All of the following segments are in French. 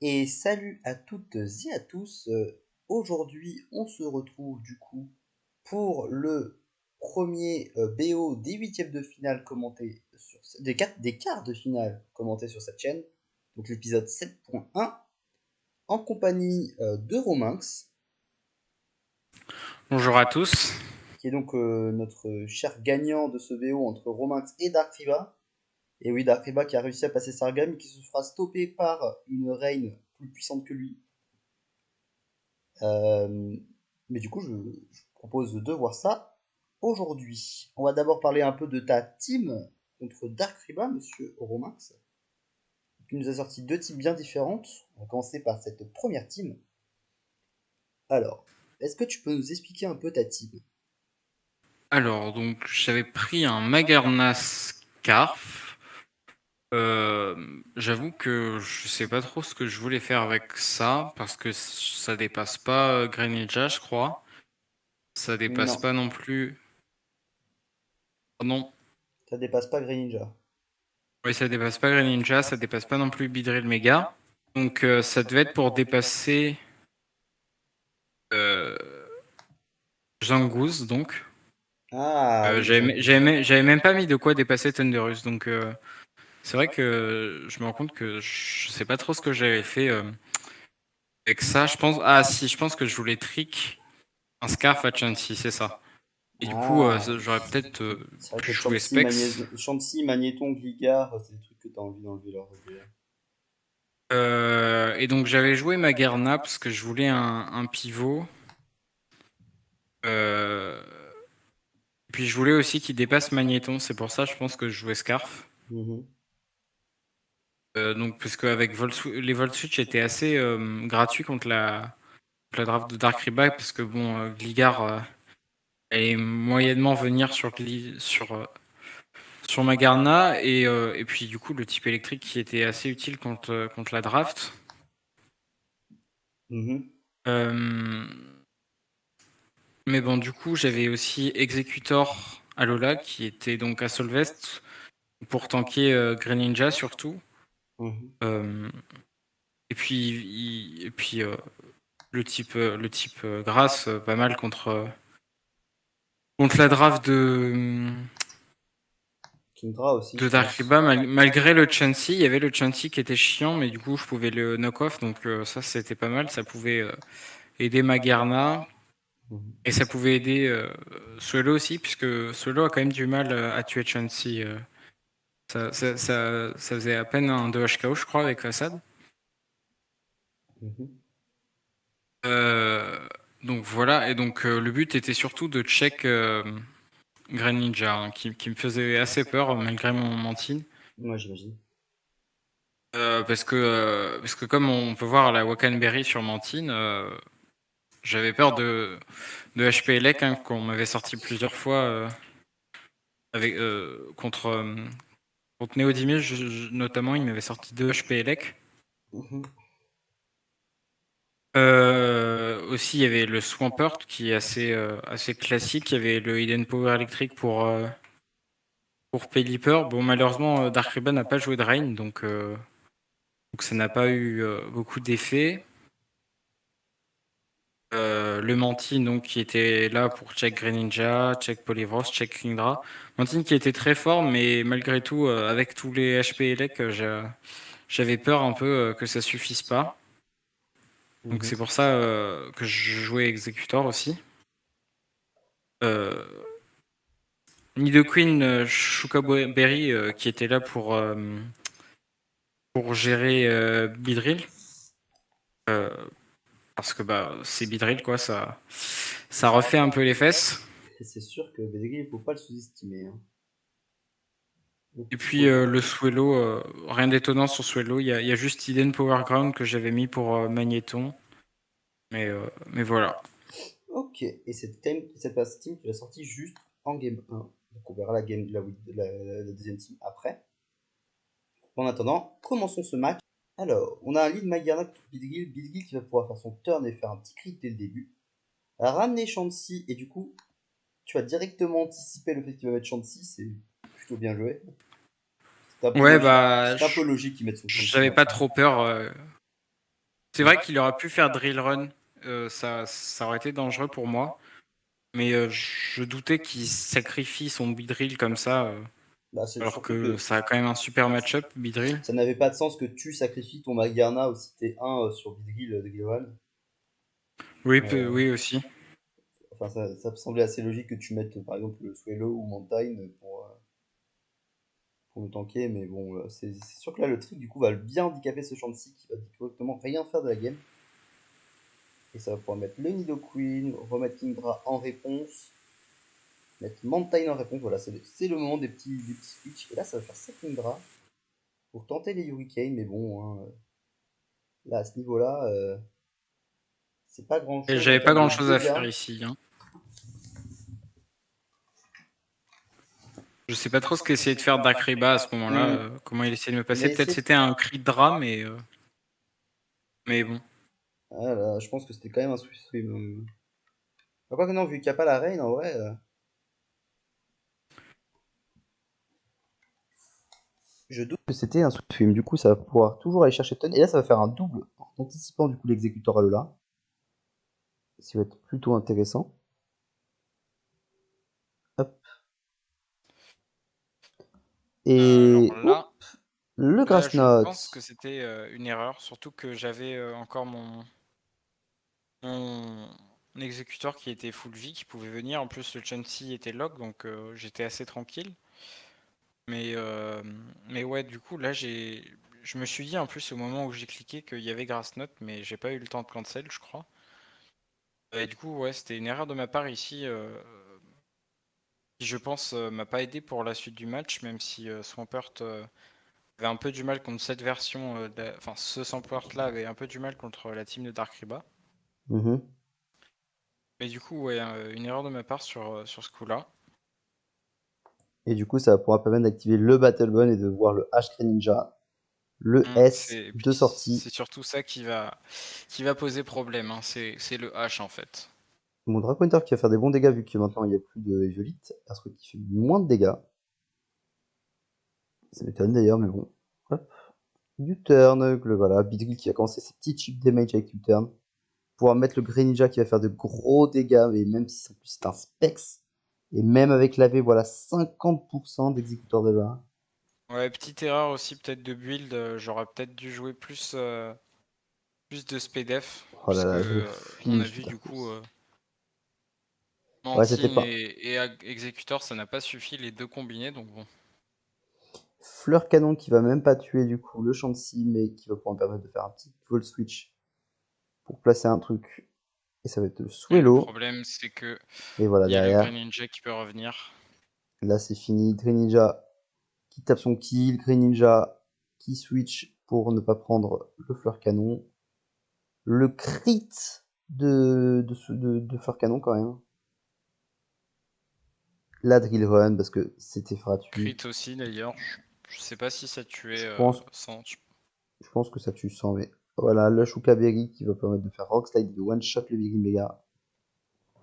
Et salut à toutes et à tous. Aujourd'hui, on se retrouve du coup pour le premier BO des huitièmes de finale commenté sur des quarts de finale commentés sur cette chaîne. Donc l'épisode 7.1 en compagnie de Rominx, Bonjour à tous. qui est donc notre cher gagnant de ce BO entre Rominx et Dark Riva. Et oui, Dark Riva qui a réussi à passer Sargam et qui se fera stopper par une reine plus puissante que lui. Euh, mais du coup, je propose de voir ça aujourd'hui. On va d'abord parler un peu de ta team contre Dark Riba, monsieur Romax. Tu nous as sorti deux teams bien différentes. On va commencer par cette première team. Alors, est-ce que tu peux nous expliquer un peu ta team? Alors, donc, j'avais pris un Magarna Scarf. J'avoue que je sais pas trop ce que je voulais faire avec ça, parce que ça dépasse pas Greninja, je crois. Ça dépasse Non, pas non plus. Non. ça dépasse pas Greninja. Oui, ça dépasse pas Greninja, ça dépasse pas non plus Beedrill Mega. Donc, ça devait être pour dépasser euh, Zangoose, donc. Ah oui, J'avais même pas mis de quoi dépasser Thunderous, donc c'est vrai que je me rends compte que je sais pas trop ce que j'avais fait avec ça. Je pense, ah si, je pense que je voulais trick un Scarf à Chansey, c'est ça. Et du coup, Ah, j'aurais peut-être c'est vrai pu que jouer Specs. Chansey, Magnéton, Gligar, c'est des trucs que t'as envie d'enlever leur regret. Et donc j'avais joué Magerna parce que je voulais un pivot. Euh, Puis je voulais aussi qu'il dépasse Magnéton. C'est pour ça, je pense que je jouais Scarf. Mhm. Donc parce qu'avec les Volt Switch étaient assez gratuits contre la draft de Dark Rebag parce que bon, Gligar allait moyennement venir sur Magarna et puis du coup le type électrique qui était assez utile contre la draft. Mhm. Euh, mais bon, du coup, j'avais aussi Executor Alola qui était donc à Solvest pour tanker Greninja surtout. Mhm. Euh, et puis le type Grass, pas mal contre la draft Kingdra aussi, de je Dark pense. Riba, malgré le Chansey. Il y avait le Chansey qui était chiant, mais du coup, je pouvais le knock-off, donc ça, c'était pas mal. Ça pouvait aider Magarna. Mhm. Et ça pouvait aider Suelo aussi, puisque Suelo a quand même du mal à tuer Chansey. Ça faisait à peine un 2 HKO, je crois, avec Assad. Mhm. Euh, donc voilà, et donc le but était surtout de check Greninja, hein, qui me faisait assez peur malgré mon mantine. Moi, j'imagine. Parce que comme on peut voir la Wakanberry sur Mantine, j'avais peur de HP Elec hein, qu'on m'avait sorti plusieurs fois avec, contre Néodimir, notamment, il m'avait sorti 2 HP Elec. Mhm. Aussi, il y avait le Swampert qui est assez classique. Il y avait le Hidden Power électrique pour Pelipper. Bon, malheureusement, Dark Ribbon n'a pas joué de Rain, donc ça n'a pas eu beaucoup d'effet. Le Mantine donc qui était là pour check Greninja, check Polyvros, check Kingdra. Mantine qui était très fort, mais malgré tout, avec tous les HP Elec, j'avais peur un peu que ça suffise pas. Donc Mhm. c'est pour ça que je jouais Executor aussi. Euh, Nidoqueen, Shukaberry qui était là pour gérer Beedrill. Euh, Parce que bah c'est Beedrill quoi, ça refait un peu les fesses. Et c'est sûr que Bédégui, il faut pas le sous-estimer, hein. Et puis le Swellow, rien d'étonnant sur Swellow, il y a juste Hidden Power Ground que j'avais mis pour Magnéton. Mais voilà. Ok, et cette passe team, tu l'as sortie juste en game 1. Donc on verra la deuxième team après. En attendant, commençons ce match. Alors, on a un lead Magarna contre Bidgil. Bidgil qui va pouvoir faire son turn et faire un petit crit dès le début. Ramener Chansey, et du coup, tu vas directement anticiper le fait qu'il va mettre Chansey, c'est plutôt bien joué. Ouais bah C'est un peu logique qu'il mette son Chansey j'avais en pas plus. trop peur. C'est vrai qu'il aurait pu faire Drill Run, ça aurait été dangereux pour moi. Mais je doutais qu'il sacrifie son Beedrill comme ça, Bah, c'est alors surtout que que ça a quand même un super match-up, Beedrill. ça n'avait pas de sens que tu sacrifies ton Magarna aussi T1 sur Vidril de Gilvan. Oui, Euh, oui aussi. enfin, ça me semblait assez logique que tu mettes par exemple le Swellow ou Mountain pour le tanker, mais bon, c'est sûr que là le trick du coup va bien handicaper ce Chansey qui va directement rien faire de la game. Et ça va pouvoir mettre le Nidoqueen, remettre Kingdra en réponse, mettre Mountain en réponse. Voilà, c'est le moment des petits switches. Et là, ça va faire 7 Kingdra pour tenter les Hurricanes, mais bon, hein, là à ce niveau-là, c'est pas grand Et chose en j'avais pas termes de grand-chose à faire dégâts. ici, hein. Je sais pas trop ce qu'essayait de faire Dakriba à ce moment-là, Hmm. comment il essayait de me Il a passer. Peut-être essayé. c'était un cri de drame, mais bon. Ah là, je pense que c'était quand même un swim. Quoi que non, vu qu'il n'y a pas la reine, en vrai, je doute que c'était un swim. Du coup, ça va pouvoir toujours aller chercher Ton. Et là, ça va faire un double en anticipant du coup l'exécuteur à Lola. Ce qui va être plutôt intéressant. Hop. Alors Et là, oups, le là, Grass je pense que Knot. c'était une erreur, surtout que j'avais encore mon exécuteur qui était full vie, qui pouvait venir. En plus, le Chansey était lock, donc j'étais assez tranquille. Mais, euh, mais ouais, du coup, là, je me suis dit en plus au moment où j'ai cliqué qu'il y avait Grassnote, mais j'ai pas eu le temps de cancel, je crois. Et du coup, ouais, c'était une erreur de ma part ici, qui je pense m'a pas aidé pour la suite du match, même si Swampert avait un peu du mal contre cette version, enfin, ce Swampert là avait un peu du mal contre la team de Darkriba. Mhm. Mais du coup, ouais, une erreur de ma part sur ce coup-là. Et du coup, ça va pouvoir permettre d'activer le Battle Bun et de voir le H Greninja, le S C'est puis de sortie. c'est surtout ça qui va poser problème, hein. C'est le H en fait. Mon Draco Hunter qui va faire des bons dégâts vu que maintenant il n'y a plus de Eviolite. Un truc qui fait moins de dégâts. Ça m'étonne d'ailleurs, mais bon. Hop. U-turn, voilà. Beedrill qui a commencé ses petits chips damage avec U-turn. Pouvoir mettre le Greninja qui va faire de gros dégâts, mais même si en plus c'est un Specs. Et même avec l'AV, voilà, 50% d'exécuteur de là. Ouais, petite erreur aussi peut-être de build, j'aurais peut-être dû jouer plus de SPDF, Oh là puisque là, le on a flinch vu du coup d'Arcos. Ouais, c'était Mantine pas. et Executor, ça n'a pas suffi les deux combinés, donc bon. Fleur canon qui va même pas tuer du coup le Chansey, mais qui va pouvoir me permettre de faire un petit vol switch pour placer un truc. Et ça va être le Et le Swellow. problème, c'est que Et voilà, il y a le derrière, Greninja qui peut revenir. là c'est fini. Greninja qui tape son kill. Greninja qui switch pour ne pas prendre le fleur canon. Le crit de fleur canon quand même. La drill run parce que c'était gratuit. Crit aussi d'ailleurs. Je sais pas si ça tuait Je pense, sans. je pense que ça tue sans, mais voilà, le Shuka Berry qui va permettre de faire Rock Slide et de one shot le Berry Mega.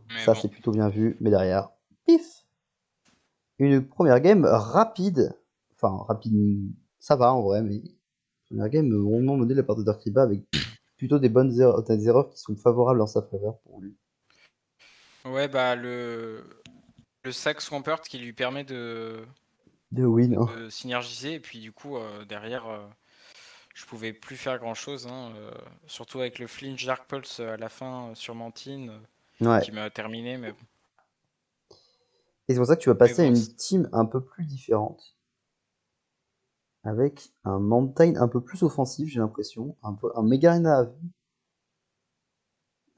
Mais Ça bon. c'est plutôt bien vu, mais derrière, pif, une première game rapide. Enfin, rapide, ça va en vrai, mais première game rondement menée de la part de Darkriba avec plutôt des erreurs qui sont favorables en sa faveur pour lui. Ouais, bah le sac Swampert qui lui permet De win, hein. de synergiser, et puis du coup, derrière, je pouvais plus faire grand chose, hein, surtout avec le flinch Dark Pulse à la fin sur Mantine, Ouais. qui m'a terminé, mais bon. Et c'est pour ça que tu vas Mais passer à bon, une team un peu plus différente. Avec un Mountain un peu plus offensif, j'ai l'impression. Un Megarina AV.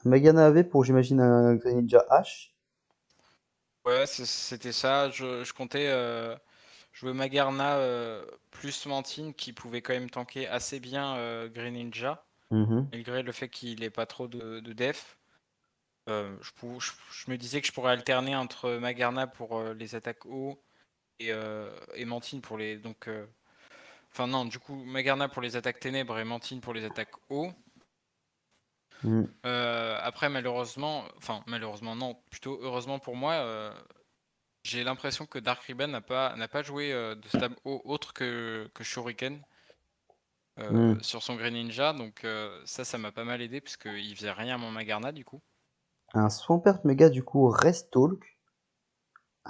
Un Megarina AV pour, j'imagine, un Greninja H. ouais, c'était ça. Je comptais jouer Magarna plus Mantine qui pouvait quand même tanker assez bien Greninja, Mhm. malgré le fait qu'il ait pas trop de def. Je me disais que je pourrais alterner entre Magarna pour les attaques haut et Mantine pour les. Donc, enfin, non, du coup, Magarna pour les attaques ténèbres et Mantine pour les attaques haut. Mhm. Après, malheureusement, enfin, malheureusement, non, plutôt heureusement pour moi, j'ai l'impression que Dark Ribbon n'a pas joué de stab haut autre que Shuriken. sur son Greninja, donc ça m'a pas mal aidé parce qu'il faisait rien à mon Magarna du coup. Un Swampert Mega du coup Rest Talk.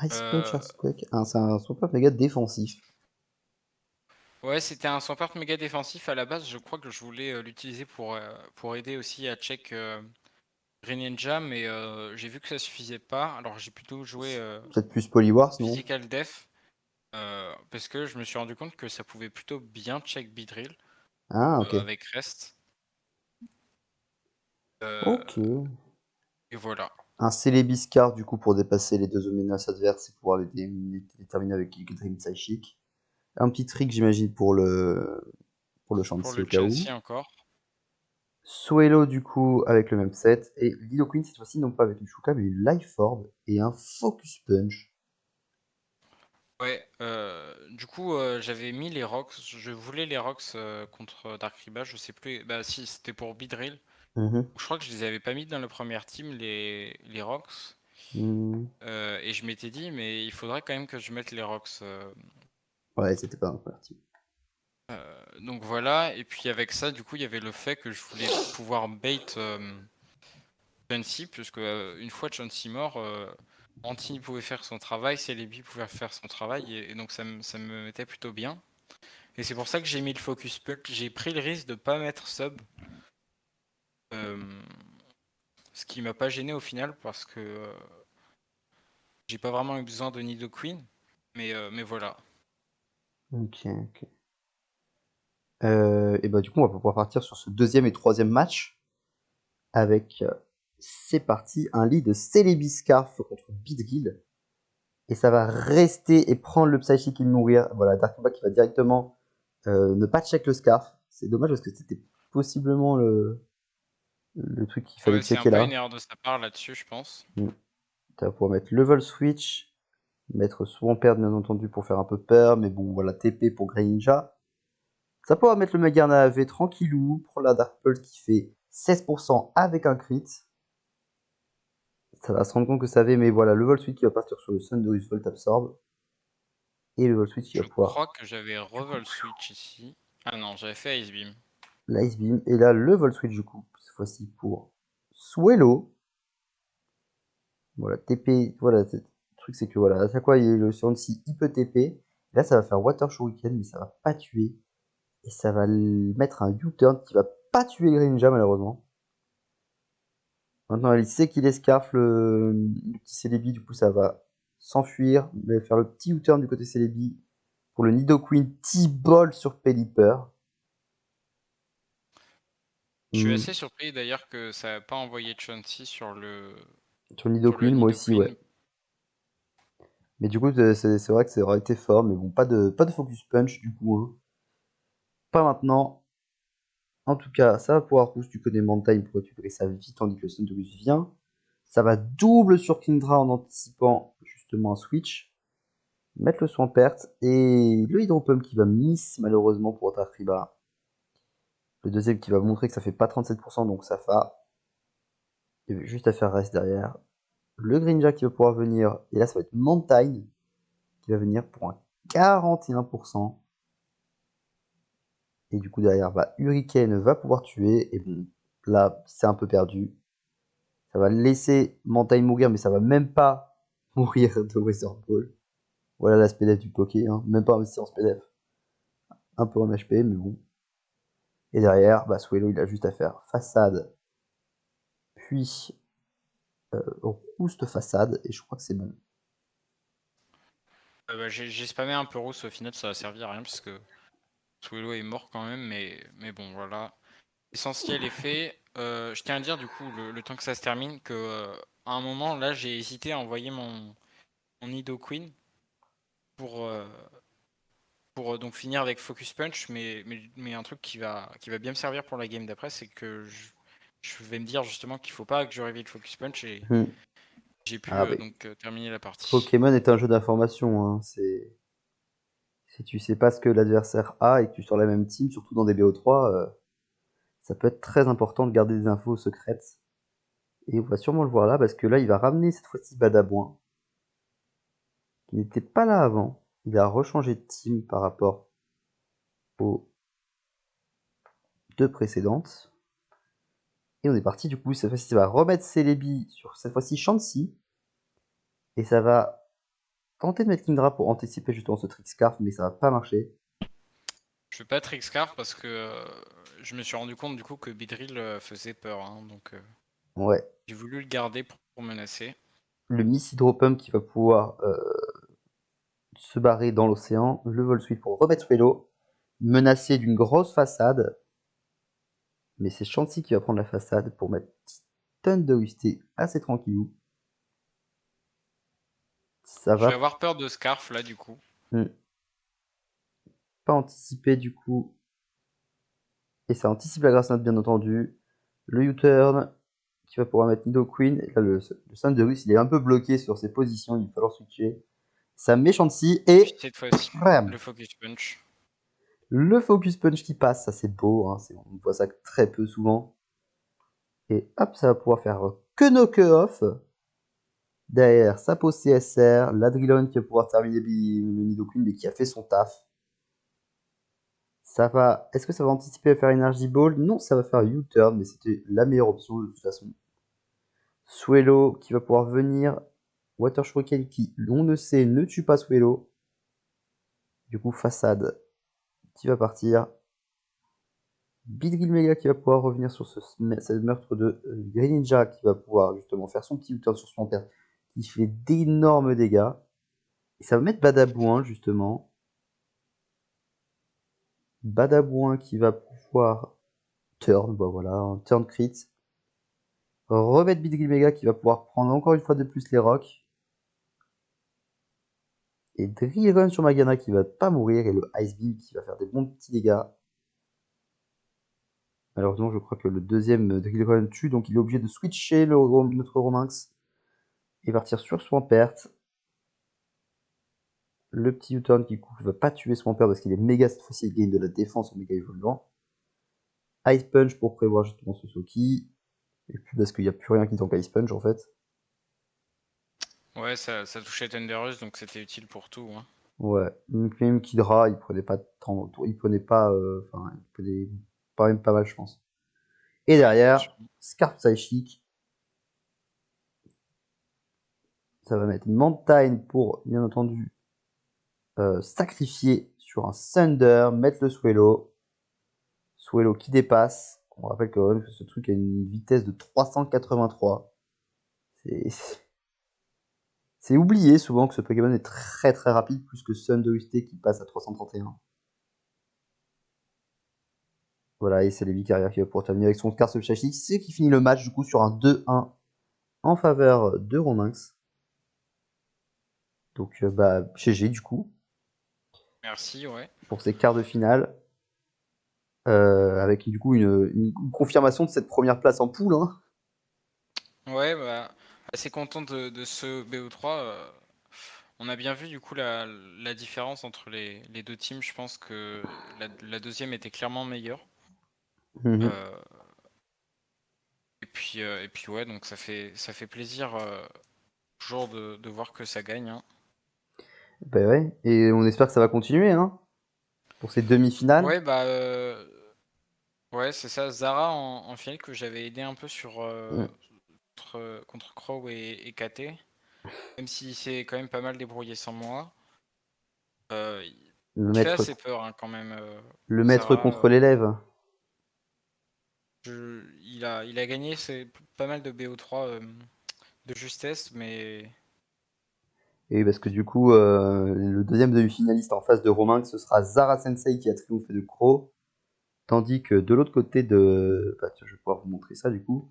Ice Punch Heu, Earthquake. C'est un Swampert Mega défensif. ouais, c'était un Swampert méga défensif à la base, je crois que je voulais, l'utiliser pour aider aussi à check, Greninja, mais j'ai vu que ça suffisait pas. Alors j'ai plutôt joué, Peut-être plus Poliwars, non? Physical Def, parce que je me suis rendu compte que ça pouvait plutôt bien check Beedrill, Ah, ok. avec Rest, Ok. et voilà. Un Célébiscar du coup pour dépasser les deux menaces adverses et pouvoir les terminer avec quelques Dream Psychic. Un petit trick j'imagine pour le Pour Chansey le au cas où. Chansey encore. Swellow du coup avec le même set. Et Lidoqueen cette fois-ci non pas avec une Shuka mais une Life Orb et un Focus Punch. Ouais, du coup, j'avais mis les rocks, je voulais les rocks, contre Darkriba, je sais plus, bah si, c'était pour Beedrill. Mhm. Je crois que je les avais pas mis dans la première team, les rocks, Hmm. et je m'étais dit: «Mais il faudrait quand même que je mette les rocks», Ouais, c'était pas un parti. donc voilà. Et puis avec ça, du coup, il y avait le fait que je voulais pouvoir bait, Chansey, puisque, une fois Chansey mort, Anti pouvait faire son travail, Celebi pouvait faire son travail, et donc ça me mettait plutôt bien. Et c'est pour ça que j'ai mis le focus punch. J'ai pris le risque de pas mettre sub, euh, ce qui m'a pas gêné au final parce que j'ai pas vraiment eu besoin de Nidoqueen. Mais voilà. Ok, ok. Et bah du coup on va pouvoir partir sur ce deuxième et troisième match avec, c'est parti, un lead de Célébiscarf contre Beedrill. Et ça va rester et prendre le Psychic et mourir. Voilà, Darkba qui va directement ne pas check le Scarf. C'est dommage parce que c'était possiblement le truc qu'il fallait Ouais, c'est un checker peu une là. erreur de sa part là-dessus, je pense. Mm. Tu vas pouvoir mettre Level Switch, mettre Swampert bien entendu pour faire un peu peur, mais bon voilà, TP pour Greninja. Ça pourra mettre le Magarna AV tranquillou pour la Dark Pulse qui fait 16% avec un crit. Ça va se rendre compte que ça avait, mais voilà, le Volt Switch qui va partir sur le Sundoise Volt Absorb. Et le Volt Switch qui va Je pouvoir crois que j'avais revolt switch ici. Ah non, j'avais fait Ice Beam. l'Ice Beam. Et là, le Volt Switch du coup, cette fois-ci pour Swellow. Voilà, TP, voilà, le truc c'est que voilà, à chaque fois, le Surnsea, il peut TP. Et là, ça va faire Water Shuriken, mais ça va pas tuer. Et ça va mettre un U-turn qui va pas tuer Greninja malheureusement. Maintenant, il sait qu'il escarfe le petit Celebi, du coup, ça va s'enfuir, mais faire le petit U-turn du côté Celebi pour le Nidoqueen T-Ball sur Pelipper. Je suis Hmm. assez surpris d'ailleurs que ça n'a pas envoyé Chansey Sur le sur le Nidoqueen, moi aussi, ouais. Nidoqueen. Mais du coup, c'est vrai que ça aurait été fort, mais bon, pas de Focus Punch du coup, hein. Pas maintenant. En tout cas, ça va pouvoir push du côté Mantine pour récupérer sa vie tandis que le Cinderace vient. Ça va double sur Kindra en anticipant justement un switch. Mettre le Swampert et le Hydro Pump qui va miss malheureusement pour Otakriba. Le deuxième qui va montrer que ça fait pas 37%, donc ça va. Il y avait juste à faire reste derrière. Le Green qui va pouvoir venir. Et là, ça va être Mantine qui va venir pour un 41%. Et du coup, derrière, bah, Hurricane va pouvoir tuer. Et bon, là, c'est un peu perdu. Ça va laisser Mantine mourir, mais ça va même pas mourir de Weather Ball. Voilà la SPDF du Poké, hein. Même pas investi en SPDF. Un peu en HP, mais bon. Et derrière, bah, Swellow, il a juste à faire façade, puis rouste façade, et je crois que c'est bon. Bah, j'ai spammé un peu rousse, au final ça a servi à rien puisque Swellow est mort quand même, mais bon voilà. L'essentiel est fait. Je tiens à dire du coup, le temps que ça se termine, que à un moment là j'ai hésité à envoyer mon Nidoqueen pour, donc finir avec Focus Punch, mais un truc qui va bien me servir pour la game d'après, c'est que je vais me dire justement qu'il faut pas que je réveille le Focus Punch, et Hmm. j'ai pu Ah bah, donc terminer la partie. Pokémon est un jeu d'information, hein. Si tu sais pas ce que l'adversaire a et que tu es sur la même team, surtout dans des BO3, ça peut être très important de garder des infos secrètes. Et on va sûrement le voir là, parce que là, il va ramener cette fois-ci Badabouin, qui n'était pas là avant. Il a rechangé de team par rapport au deux précédentes. Et on est parti, du coup, cette fois-ci, ça va remettre Celebi sur, cette fois-ci, Chansey. Et ça va tenter de mettre Kingdra pour anticiper justement ce Trick Scarf, mais ça va pas marcher. Je fais pas Trick Scarf parce que je me suis rendu compte du coup que Beedrill faisait peur, hein, donc Ouais. j'ai voulu le garder pour menacer. Le Miss Hydro-Pump qui va pouvoir se barrer dans l'océan. Le Vol Sweep pour remettre Swellow. Menacé d'une grosse façade. Mais c'est Chansey qui va prendre la façade pour mettre tonne de Rusté assez tranquillou. Ça Je vais va. avoir peur de Scarf là du coup. Pas anticipé du coup. Et ça anticipe la grasse note bien entendu. Le U-turn qui va pouvoir mettre Nido Queen. Et là le Sun de Russe il est un peu bloqué sur ses positions, il va falloir switcher. Ça met Chansey Et puis et cette fois-ci, bam, le Focus Punch. le Focus Punch qui passe, ça c'est beau, hein, on voit ça très peu souvent. Et hop, ça va pouvoir faire que no que off. Derrière, ça pose CSR, l'Adrilon qui va pouvoir terminer le Nidoqueen, mais qui a fait son taf. Ça va. Est-ce que ça va anticiper à faire Energy Ball? Non, ça va faire U-turn, mais c'était la meilleure option de toute façon. Swellow qui va pouvoir venir. Water Shuriken qui, on ne sait, ne tue pas Swellow. Du coup, façade qui va partir. Beedrill Mega qui va pouvoir revenir sur ce meurtre de Greninja qui va pouvoir justement faire son petit U-turn sur son père qui fait d'énormes dégâts. Et ça va mettre Badabouin justement. Badabouin qui va pouvoir turn, bah voilà, un turn crit. Remettre Beedrill Mega qui va pouvoir prendre encore une fois de plus les rocks. Et Drillrun sur Magana qui va pas mourir et le Ice Beam qui va faire des bons petits dégâts. Malheureusement, je crois que le deuxième Drillrun tue, donc il est obligé de switcher notre Rominx et partir sur Swampert. Le petit U-turn qui ne va pas tuer Swampert parce qu'il est méga cette fois-ci, il gagne de la défense en méga évoluant. Ice Punch pour prévoir justement ce Soki. Et puis parce qu'il n'y a plus rien qui tank Ice Punch en fait. Ouais, ça touchait Thunderous, donc c'était utile pour tout. Hein. Ouais, même Kidra, il prenait pas tant, il prenait pas, enfin, il prenait quand même pas mal, je pense. Et Ouais, derrière, sûrement. Scarf Psychic. Ça va mettre Mantine pour, bien entendu, sacrifier sur un Thunder, mettre le Swellow. Swellow qui dépasse. On rappelle que ce truc a une vitesse de 383. C'est oublié souvent que ce Pokémon est très très rapide, plus que Sun de UT qui passe à 331. Voilà, et c'est les Carrière qui va pouvoir terminer avec son Scarf Psychic, c'est qui finit le match du coup sur un 2-1 en faveur de Rominx. Donc bah GG du coup. Merci, ouais. Pour ces quarts de finale. Avec du coup une confirmation de cette première place en poule. Hein. Ouais, bah, assez content de ce BO3. On a bien vu du coup la différence entre les deux teams. Je pense que la deuxième était clairement meilleure. Mhm. Et puis ouais, donc ça fait plaisir toujours de voir que ça gagne. Hein. Bah ouais, et on espère que ça va continuer hein, pour ces demi-finales. Ouais, bah ouais, c'est ça. Zara en finale que j'avais aidé un peu sur Mm. contre Crow et KT. Même s'il s'est quand même pas mal débrouillé sans moi. Il Le fait maître, assez peur hein, quand même. le maître Zara, contre l'élève. il a gagné pas mal de BO3 de justesse, mais Et parce que du coup, le deuxième demi-finaliste en face de Romain, ce sera Zara Sensei qui a triomphé de Crow. Tandis que de l'autre côté de. Bah, je vais pouvoir vous montrer ça du coup.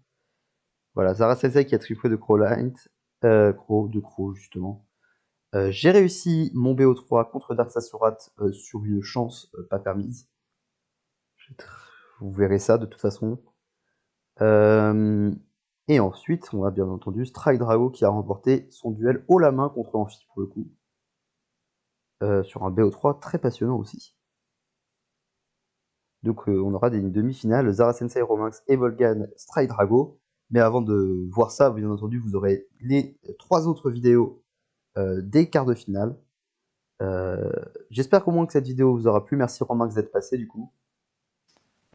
Voilà, Zara Sensei qui a triomphé de Crowlight. De Crow justement. J'ai réussi mon BO3 contre Dark Sasurat sur une chance pas permise. Vous verrez ça de toute façon. Et ensuite, on a bien entendu Strike Drago qui a remporté son duel haut la main contre Amphi pour le coup. Sur un BO3 très passionnant aussi. Donc on aura des demi-finales, Zara Sensei, Romax et Volgan, Strike Drago. Mais avant de voir ça, bien entendu, vous aurez les 3 autres vidéos des quarts de finale. J'espère qu'au moins que cette vidéo vous aura plu. Merci Romax d'être passé du coup.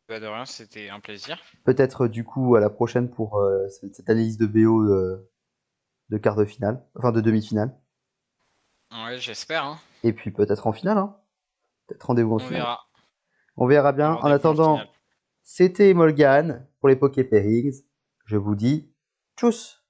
Bah, de rien, c'était un plaisir. Peut-être du coup à la prochaine pour cette analyse de BO de quart de finale, enfin de demi-finale. Ouais, j'espère, hein. Et puis peut-être en finale, hein. Peut-être rendez-vous en On finale. verra. On verra bien. En Rendez-vous en finale. attendant, c'était Molgan pour les Poké Pairings. Je vous dis tchuss!